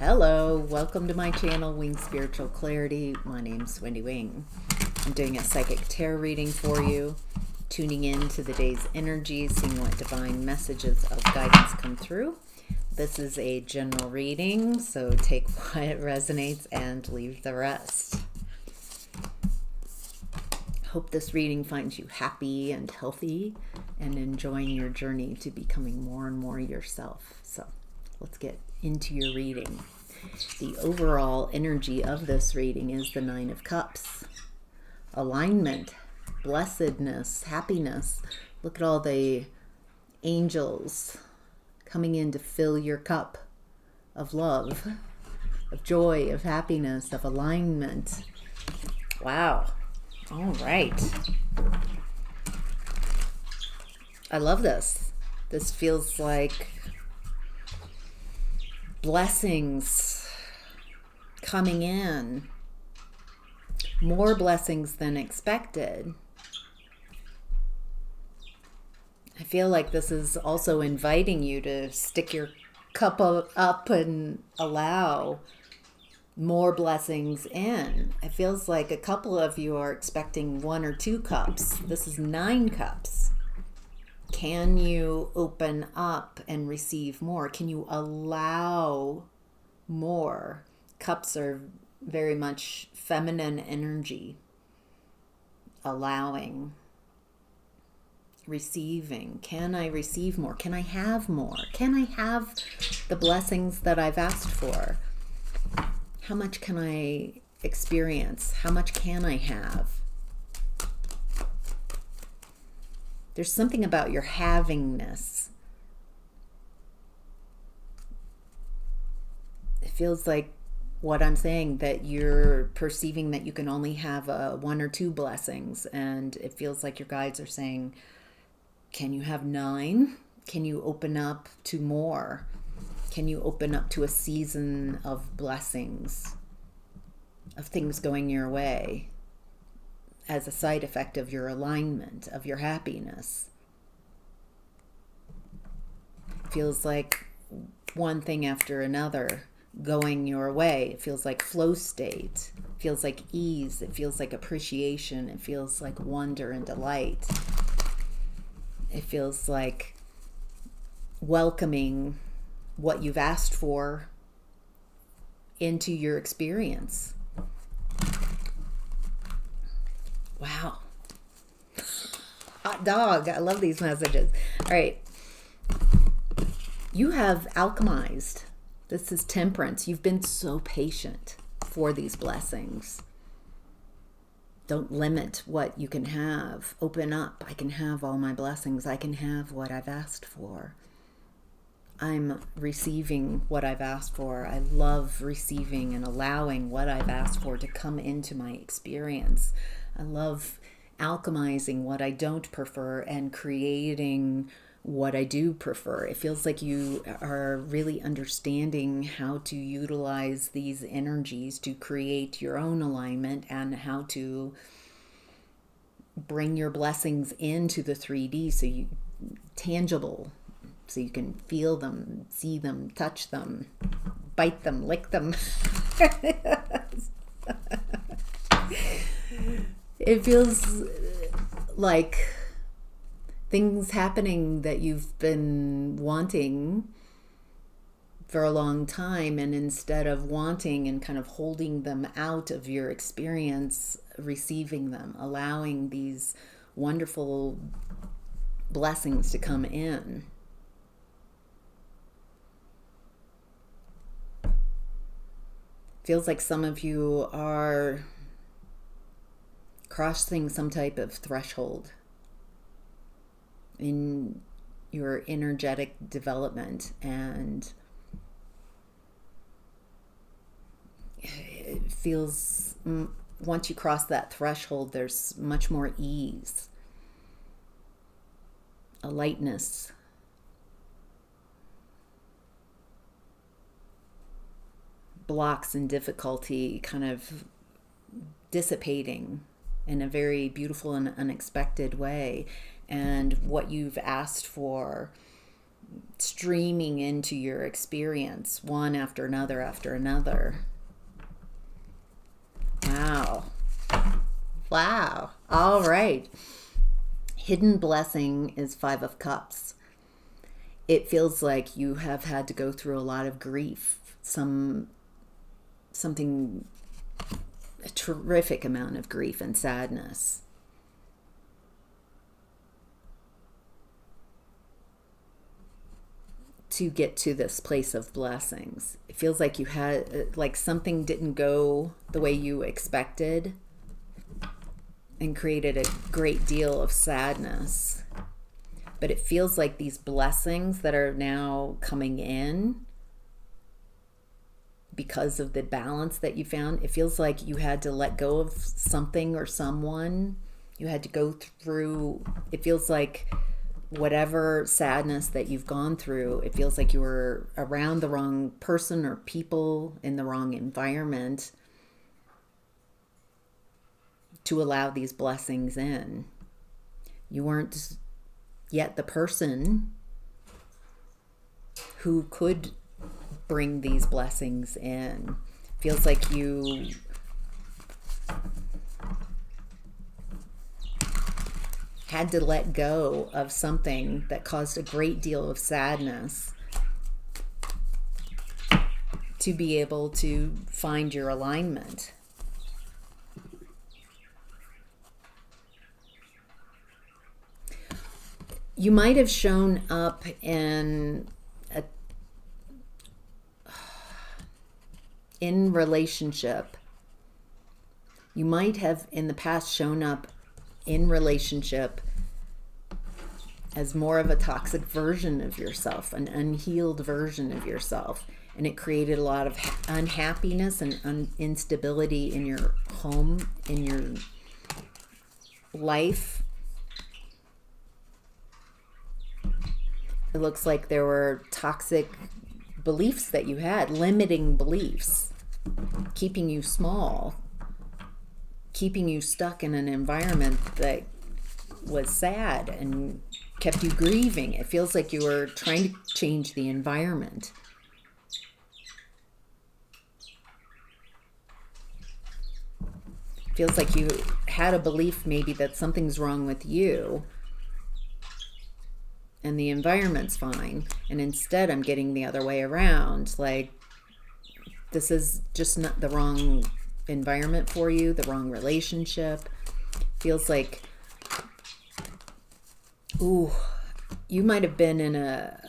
Hello, welcome to my channel, Wing Spiritual Clarity. My name's Wendy Wing. I'm doing a psychic tarot reading for you, tuning in to the day's energy, seeing what divine messages of guidance come through. This is a general reading, so take what resonates and leave the rest. Hope this reading finds you happy and healthy and enjoying your journey to becoming more and more yourself. So let's get into your reading. The overall energy of this reading is the Nine of Cups. Alignment, blessedness, happiness. Look at all the angels coming in to fill your cup of love, of joy, of happiness, of alignment. Wow. All right. I love this. This feels like blessings coming in, more blessings than expected. I feel like this is also inviting you to stick your cup up and allow more blessings in. It feels like a couple of you are expecting 1 or 2 cups. This is 9 cups. Can you open up and receive more? Can you allow more? Cups are very much feminine energy. Allowing, receiving. Can I receive more? Can I have more? Can I have the blessings that I've asked for? How much can I experience? How much can I have? There's something about your havingness. It feels like what I'm saying, that you're perceiving that you can only have 1 or 2 blessings. And it feels like your guides are saying, can you have 9? Can you open up to more? Can you open up to a season of blessings, of things going your way, as a side effect of your alignment, of your happiness? It feels like one thing after another going your way. It feels like flow state. It feels like ease. It feels like appreciation. It feels like wonder and delight. It feels like welcoming what you've asked for into your experience. Wow. Hot dog. I love these messages. All right. You have alchemized. This is Temperance. You've been so patient for these blessings. Don't limit what you can have. Open up. I can have all my blessings. I can have what I've asked for. I'm receiving what I've asked for. I love receiving and allowing what I've asked for to come into my experience. I love alchemizing what I don't prefer and creating what I do prefer. It feels like you are really understanding how to utilize these energies to create your own alignment and how to bring your blessings into the 3D so you tangible, so you can feel them, see them, touch them, bite them, lick them. It feels like things happening that you've been wanting for a long time, and instead of wanting and kind of holding them out of your experience, receiving them, allowing these wonderful blessings to come in. Feels like some of you are crossing some type of threshold in your energetic development, and it feels once you cross that threshold, there's much more ease, a lightness. Blocks and difficulty kind of dissipating in a very beautiful and unexpected way. And what you've asked for streaming into your experience, one after another after another. Wow. Wow. All right. Hidden blessing is Five of Cups. It feels like you have had to go through a lot of grief, a terrific amount of grief and sadness. To get to this place of blessings. It feels like you had, like something didn't go the way you expected and created a great deal of sadness. But it feels like these blessings that are now coming in because of the balance that you found, it feels like you had to let go of something or someone. You had to go through, it feels like whatever sadness that you've gone through, it feels like you were around the wrong person or people in the wrong environment to allow these blessings in. You weren't yet the person who could bring these blessings in. Feels like you had to let go of something that caused a great deal of sadness to be able to find your alignment. You might have shown up in relationship. You might have in the past shown up in relationship as more of a toxic version of yourself, an unhealed version of yourself. And it created a lot of unhappiness and instability in your home, in your life. It looks like there were toxic beliefs that you had, limiting beliefs, keeping you small, keeping you stuck in an environment that was sad and kept you grieving. It feels like you were trying to change the environment. It feels like you had a belief maybe that something's wrong with you and the environment's fine. And instead I'm getting the other way around. Like, this is just not the wrong environment for you, the wrong relationship. Feels like, you might have been in a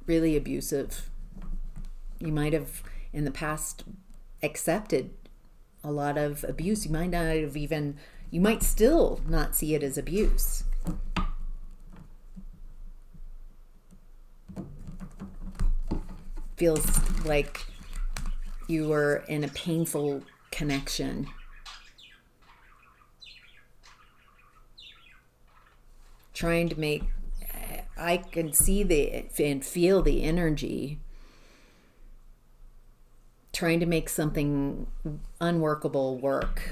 really abusive, you might have in the past accepted a lot of abuse. You might not have even, you might still not see it as abuse. Feels like you were in a painful connection. Trying to make, I can see and feel the energy. Trying to make something unworkable work.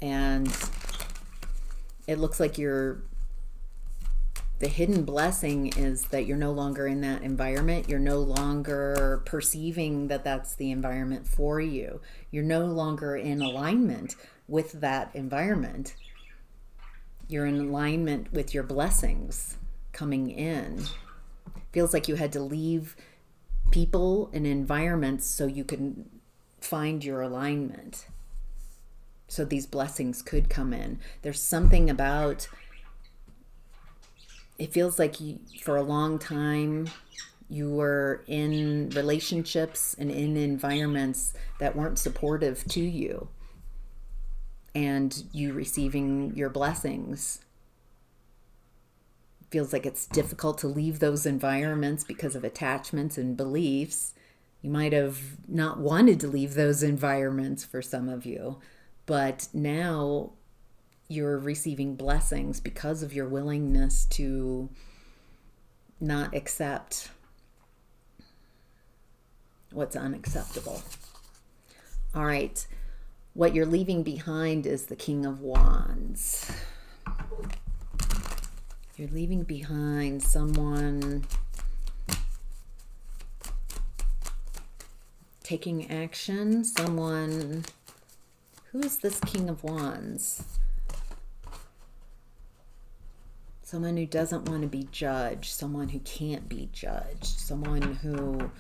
And it looks like the hidden blessing is that you're no longer in that environment. You're no longer perceiving that that's the environment for you. You're no longer in alignment with that environment. You're in alignment with your blessings coming in. Feels like you had to leave people and environments so you could find your alignment. So these blessings could come in. There's something about, it feels like for a long time you were in relationships and in environments that weren't supportive to you and you receiving your blessings. Feels like it's difficult to leave those environments because of attachments and beliefs. You might have not wanted to leave those environments for some of you, but now you're receiving blessings because of your willingness to not accept what's unacceptable. All right. What you're leaving behind is the King of Wands. You're leaving behind someone taking action, someone... Who is this King of Wands? Someone who doesn't want to be judged, someone who can't be judged, someone who...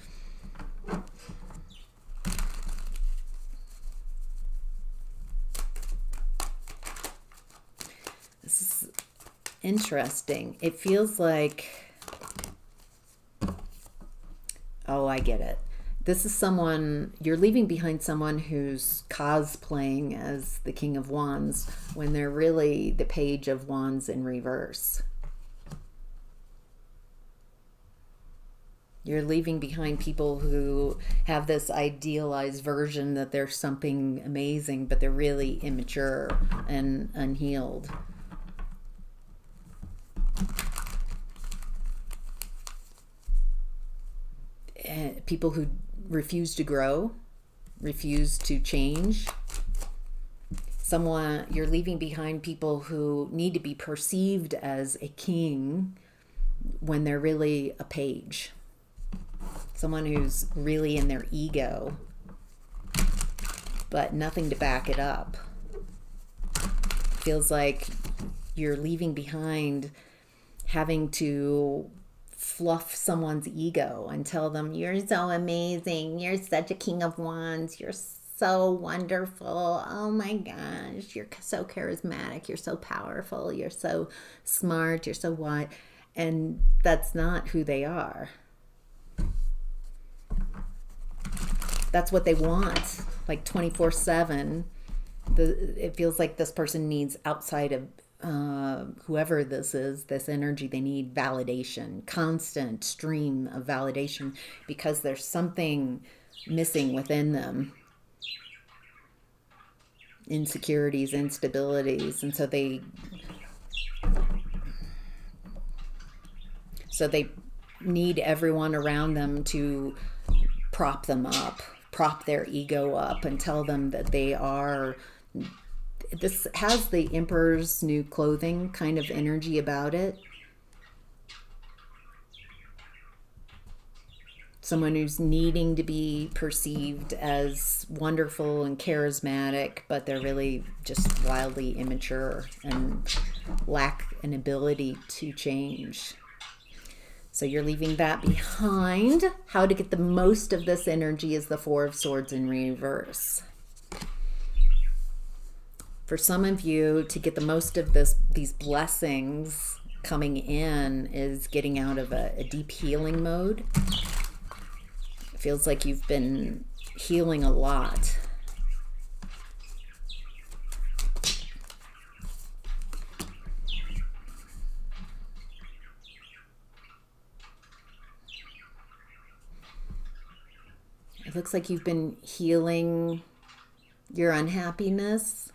This is interesting. It feels like... Oh, I get it. This is someone, you're leaving behind someone who's cosplaying as the King of Wands when they're really the Page of Wands in reverse. You're leaving behind people who have this idealized version that they're something amazing, but they're really immature and unhealed. And people who refuse to grow, refuse to change. You're leaving behind people who need to be perceived as a king when they're really a page. Someone who's really in their ego, but nothing to back it up. Feels like you're leaving behind having to fluff someone's ego and tell them, you're so amazing, you're such a King of Wands, you're so wonderful, oh my gosh, you're so charismatic, you're so powerful, you're so smart, you're so what, and that's not who they are. That's what they want, like 24/7. It feels like this person needs, outside of whoever this is, this energy, they need validation, constant stream of validation, because there's something missing within them. Insecurities, instabilities, and so they need everyone around them to prop them up, prop their ego up, and tell them that they are... This has the Emperor's New Clothing kind of energy about it. Someone who's needing to be perceived as wonderful and charismatic, but they're really just wildly immature and lack an ability to change. So you're leaving that behind. How to get the most of this energy is the Four of Swords in reverse. For some of you, to get the most of these blessings coming in is getting out of a deep healing mode. It feels like you've been healing a lot. It looks like you've been healing your unhappiness,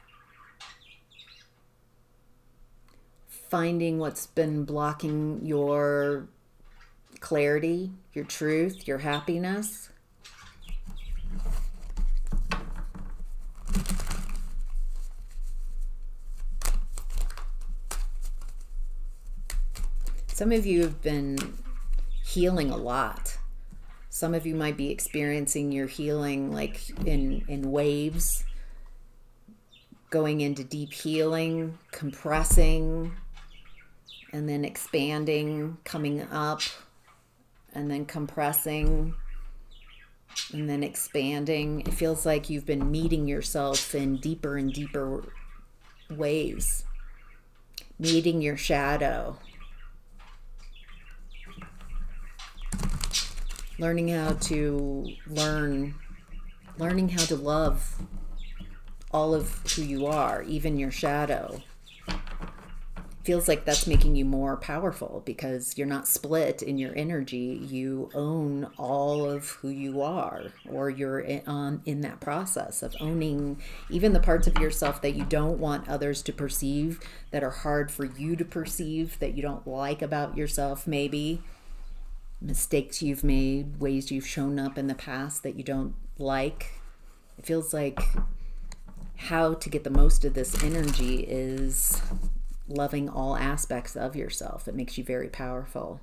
finding what's been blocking your clarity, your truth, your happiness. Some of you have been healing a lot. Some of you might be experiencing your healing like in waves, going into deep healing, compressing, and then expanding, coming up, and then compressing, and then expanding. It feels like you've been meeting yourself in deeper and deeper ways, meeting your shadow, learning how to love all of who you are, even your shadow. Feels like that's making you more powerful because you're not split in your energy. You own all of who you are, or you're in that process of owning even the parts of yourself that you don't want others to perceive, that are hard for you to perceive, that you don't like about yourself, maybe mistakes you've made, ways you've shown up in the past that you don't like. It feels like how to get the most of this energy is loving all aspects of yourself. It makes you very powerful.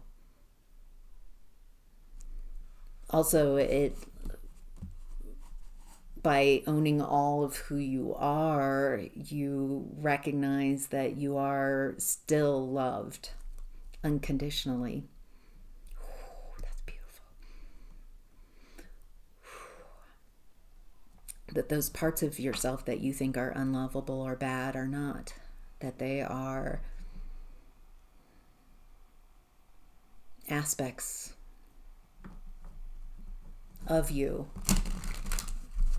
Also, by owning all of who you are, you recognize that you are still loved unconditionally. That's beautiful. That those parts of yourself that you think are unlovable or bad are not. That they are aspects of you,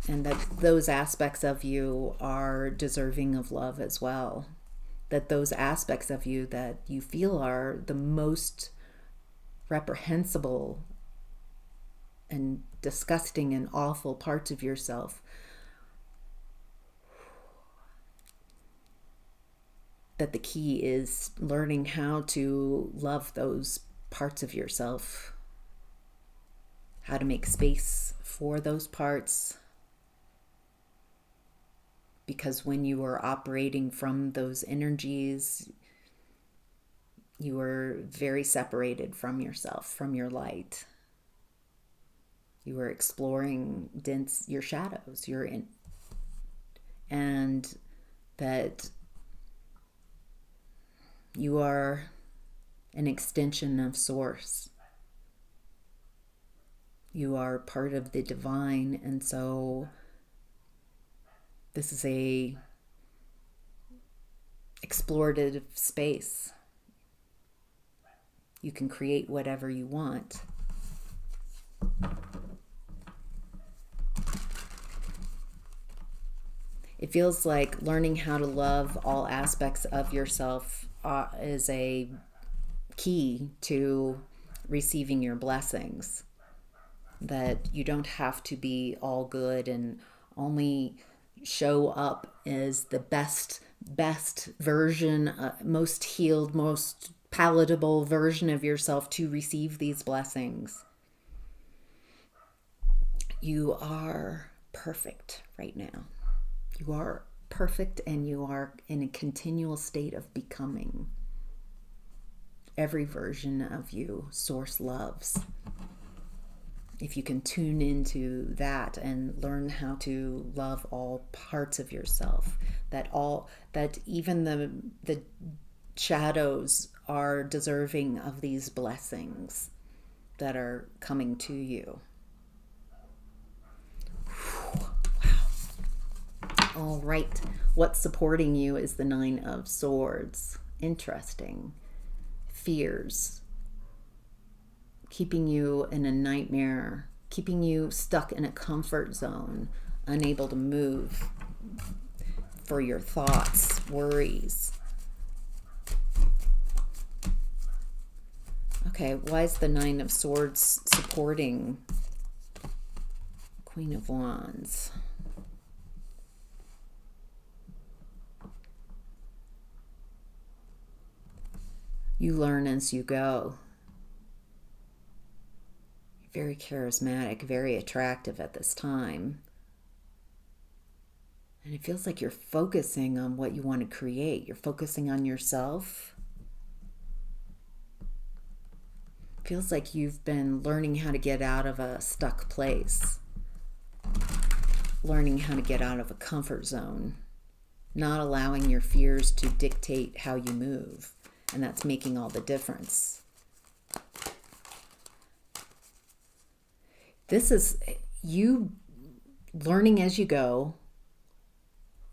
and that those aspects of you are deserving of love as well. That those aspects of you that you feel are the most reprehensible and disgusting and awful parts of yourself, that the key is learning how to love those parts of yourself, how to make space for those parts. Because when you are operating from those energies, you are very separated from yourself, from your light. You are exploring your shadows, and that you are an extension of Source. You are part of the divine, and so this is a explorative space. You can create whatever you want. It feels like learning how to love all aspects of yourself is a key to receiving your blessings. That you don't have to be all good and only show up as the best version, most healed, most palatable version of yourself to receive these blessings. You are perfect right now. You are perfect, and you are in a continual state of becoming. Every version of you, Source loves. If you can tune into that and learn how to love all parts of yourself, that even the shadows are deserving of these blessings that are coming to you. Wow. All right. What's supporting you is the 9 of Swords. Interesting. Fears. Keeping you in a nightmare, keeping you stuck in a comfort zone, unable to move for your thoughts, worries. Okay, why is the 9 of Swords supporting Queen of Wands? You learn as you go. Very charismatic, very attractive at this time. And it feels like you're focusing on what you want to create. You're focusing on yourself. It feels like you've been learning how to get out of a stuck place. Learning how to get out of a comfort zone. Not allowing your fears to dictate how you move. And that's making all the difference. This is you learning as you go,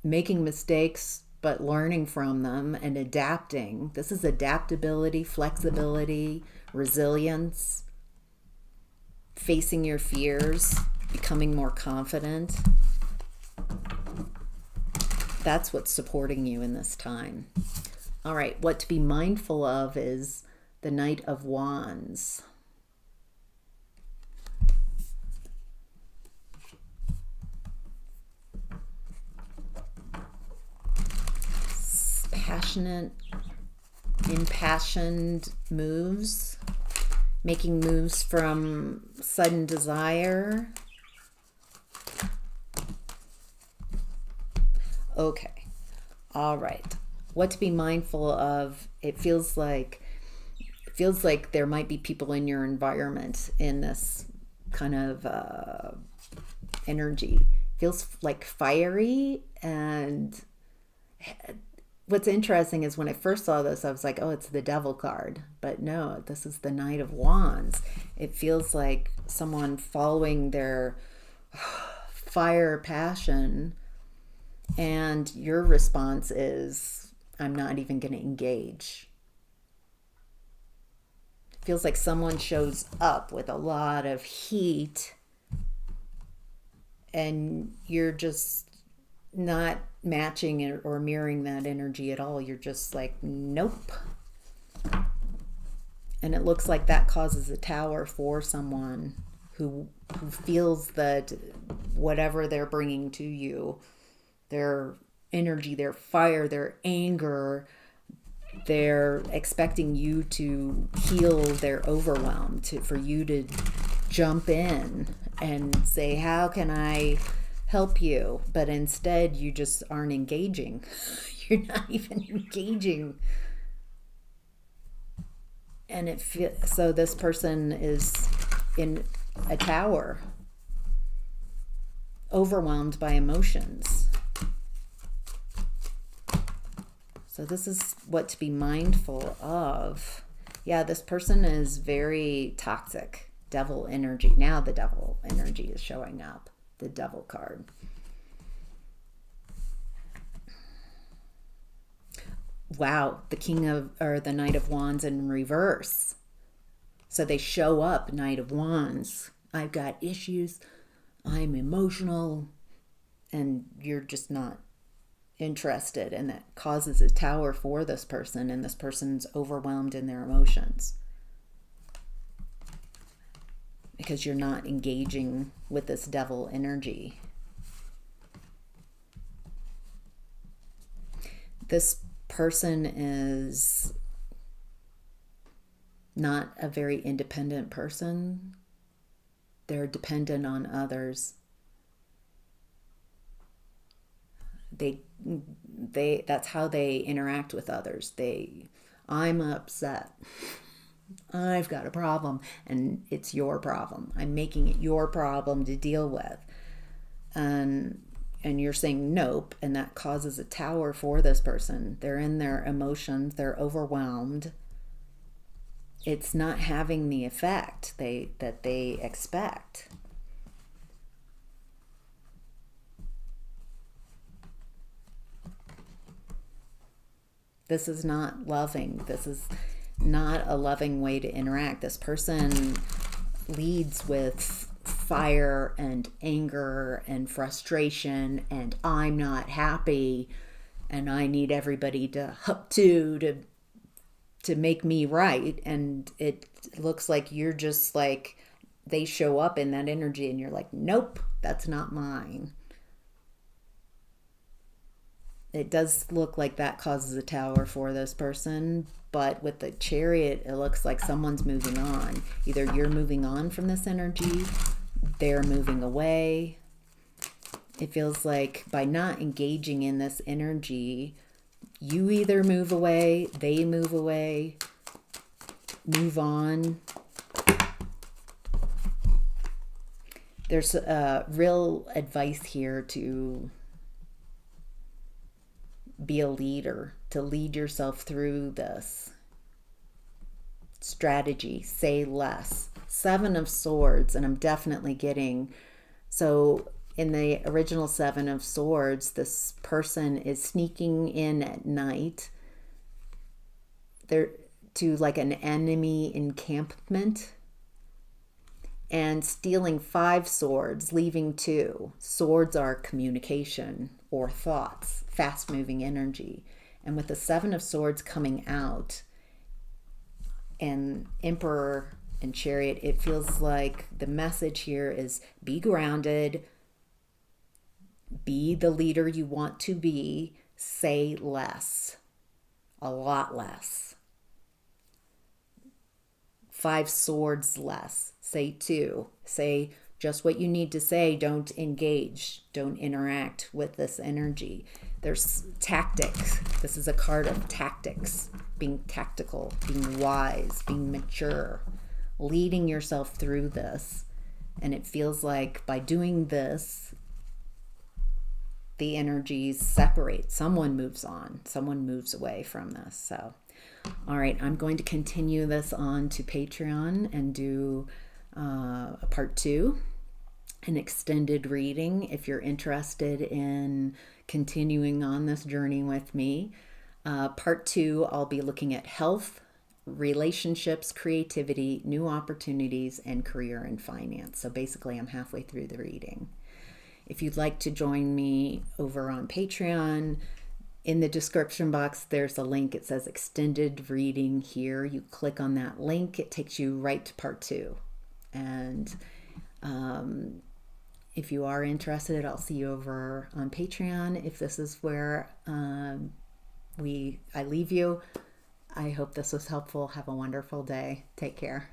making mistakes, but learning from them and adapting. This is adaptability, flexibility, resilience, facing your fears, becoming more confident. That's what's supporting you in this time. All right, what to be mindful of is the Knight of Wands. Passionate, impassioned moves, making moves from sudden desire. Okay, all right. what to be mindful of. It feels like there might be people in your environment in this kind of energy. Feels like fiery. And what's interesting is when I first saw this, I was like, oh, it's the devil card. But no, this is the Knight of Wands. It feels like someone following their fire passion, and your response is, I'm not even going to engage. Feels like someone shows up with a lot of heat and you're just not matching it or mirroring that energy at all. You're just like, nope. And it looks like that causes a tower for someone who feels that whatever they're bringing to you, their energy, their fire, their anger, they're expecting you to heal their overwhelm, for you to jump in and say, how can I help you? But instead, you just aren't engaging. You're not even engaging. And so this person is in a tower, overwhelmed by emotions. So this is what to be mindful of. Yeah, this person is very toxic. Devil energy. Now the devil energy is showing up. The devil card. Wow, the Knight of Wands in reverse. So they show up, Knight of Wands. I've got issues. I'm emotional. And you're just not interested, and that causes a tower for this person, and this person's overwhelmed in their emotions because you're not engaging with this devil energy. This person is not a very independent person. They're dependent on others. That's how they interact with others. I'm upset. I've got a problem, and it's your problem. I'm making it your problem to deal with. And you're saying nope, and that causes a tower for this person. They're in their emotions, they're overwhelmed. It's not having the effect that they expect. This is not loving. This is not a loving way to interact. This person leads with fire and anger and frustration, and I'm not happy, and I need everybody to help to make me right. And it looks like you're just like, they show up in that energy and you're like, nope, that's not mine. It does look like that causes a tower for this person, but with the Chariot, it looks like someone's moving on. Either you're moving on from this energy, they're moving away. It feels like by not engaging in this energy, you either move away, they move away, move on. There's real advice here to be a leader, to lead yourself through this. Strategy, say less. 7 of Swords, and I'm definitely getting, so in the original 7 of Swords, this person is sneaking in at night there to like an enemy encampment and stealing 5 swords, leaving 2. Swords are communication or thoughts, fast-moving energy. And with the 7 of Swords coming out and Emperor and Chariot, it feels like the message here is be grounded, be the leader you want to be, say less, a lot less. 5 swords less, say 2, say Just what you need to say. Don't engage. Don't interact with this energy. There's tactics. This is a card of tactics. Being tactical, being wise, being mature, leading yourself through this. And it feels like by doing this, the energies separate. Someone moves on. Someone moves away from this. So, all right, I'm going to continue this on to Patreon and do a part 2, an extended reading. If you're interested in continuing on this journey with me, part 2, I'll be looking at health, relationships, creativity, new opportunities, and career and finance. So basically, I'm halfway through the reading. If you'd like to join me over on Patreon, in the description box, there's a link. It says extended reading here. You click on that link. It takes you right to part 2. And if you are interested, I'll see you over on Patreon. If this is where I leave you, I hope this was helpful. Have a wonderful day. Take care.